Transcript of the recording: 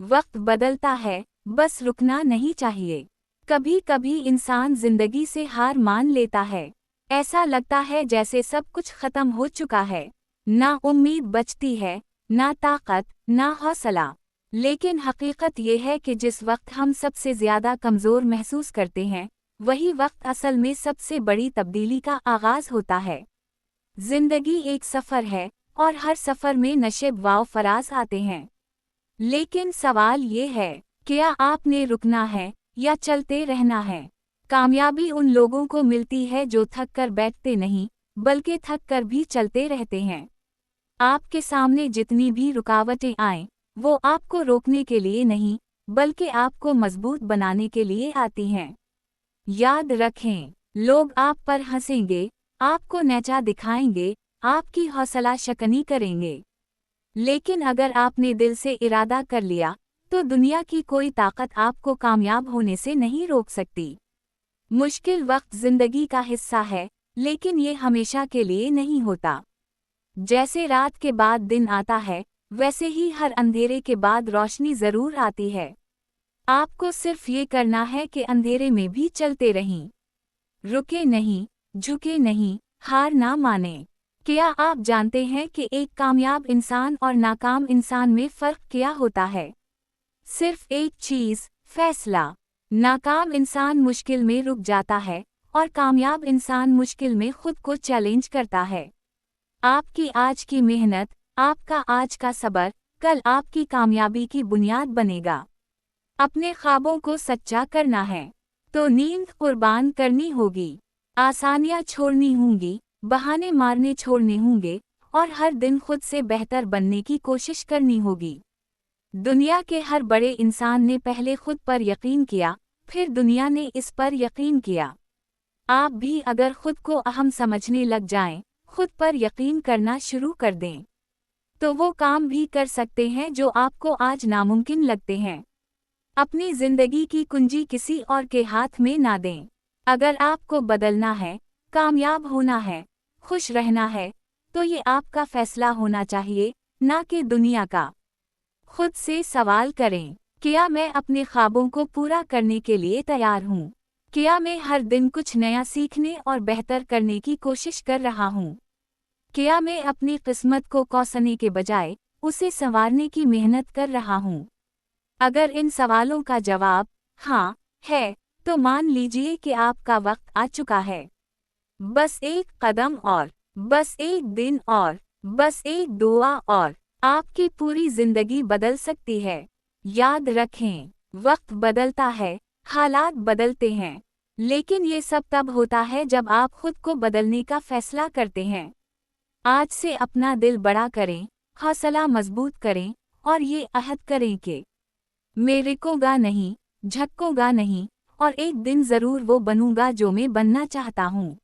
वक्त बदलता है, बस रुकना नहीं चाहिए। कभी कभी इंसान जिंदगी से हार मान लेता है। ऐसा लगता है जैसे सब कुछ खत्म हो चुका है। ना उम्मीद बचती है, ना ताकत, ना हौसला। लेकिन हकीकत ये है कि जिस वक्त हम सबसे ज्यादा कमजोर महसूस करते हैं, वही वक्त असल में सबसे बड़ी तब्दीली का आगाज होता है। जिंदगी एक सफर है और हर सफर में नशेब वाव फराज आते हैं। लेकिन सवाल ये है, क्या आपने रुकना है या चलते रहना है? कामयाबी उन लोगों को मिलती है जो थक कर बैठते नहीं, बल्कि थक कर भी चलते रहते हैं। आपके सामने जितनी भी रुकावटें आएं, वो आपको रोकने के लिए नहीं, बल्कि आपको मजबूत बनाने के लिए आती हैं। याद रखें, लोग आप पर हंसेंगे, आपको नीचा दिखाएंगे, आपकी हौसला शकनी करेंगे। लेकिन अगर आपने दिल से इरादा कर लिया, तो दुनिया की कोई ताकत आपको कामयाब होने से नहीं रोक सकती। मुश्किल वक्त जिंदगी का हिस्सा है, लेकिन ये हमेशा के लिए नहीं होता। जैसे रात के बाद दिन आता है, वैसे ही हर अंधेरे के बाद रोशनी जरूर आती है। आपको सिर्फ ये करना है कि अंधेरे में भी चलते रहें। रुके नहीं, झुके नहीं, हार ना माने। क्या आप जानते हैं कि एक कामयाब इंसान और नाकाम इंसान में फ़र्क क्या होता है? सिर्फ एक चीज़, फैसला। नाकाम इंसान मुश्किल में रुक जाता है और कामयाब इंसान मुश्किल में खुद को चैलेंज करता है। आपकी आज की मेहनत, आपका आज का सब्र, कल आपकी कामयाबी की बुनियाद बनेगा। अपने ख्वाबों को सच्चा करना है, तो नींद कुर्बान करनी होगी, आसानियां छोड़नी होंगी, बहाने मारने छोड़ने होंगे और हर दिन खुद से बेहतर बनने की कोशिश करनी होगी। दुनिया के हर बड़े इंसान ने पहले खुद पर यकीन किया, फिर दुनिया ने इस पर यकीन किया। आप भी अगर खुद को अहम समझने लग जाएं, खुद पर यकीन करना शुरू कर दें, तो वो काम भी कर सकते हैं जो आपको आज नामुमकिन लगते हैं। अपनी जिंदगी की कुंजी किसी और के हाथ में ना दें। अगर आपको बदलना है, कामयाब होना है, खुश रहना है, तो ये आपका फैसला होना चाहिए, ना कि दुनिया का। खुद से सवाल करें, क्या मैं अपने ख्वाबों को पूरा करने के लिए तैयार हूँ? क्या मैं हर दिन कुछ नया सीखने और बेहतर करने की कोशिश कर रहा हूँ? क्या मैं अपनी किस्मत को कोसने के बजाय उसे संवारने की मेहनत कर रहा हूँ? अगर इन सवालों का जवाब हाँ है, तो मान लीजिए कि आपका वक्त आ चुका है। बस एक कदम और, बस एक दिन और, बस एक दुआ और, आपकी पूरी जिंदगी बदल सकती है। याद रखें, वक्त बदलता है, हालात बदलते हैं, लेकिन ये सब तब होता है जब आप खुद को बदलने का फैसला करते हैं। आज से अपना दिल बड़ा करें, हौसला मजबूत करें और ये अहद करें कि मैं रुकूंगा नहीं, झुकूंगा नहीं और एक दिन ज़रूर वो बनूंगा जो मैं बनना चाहता हूँ।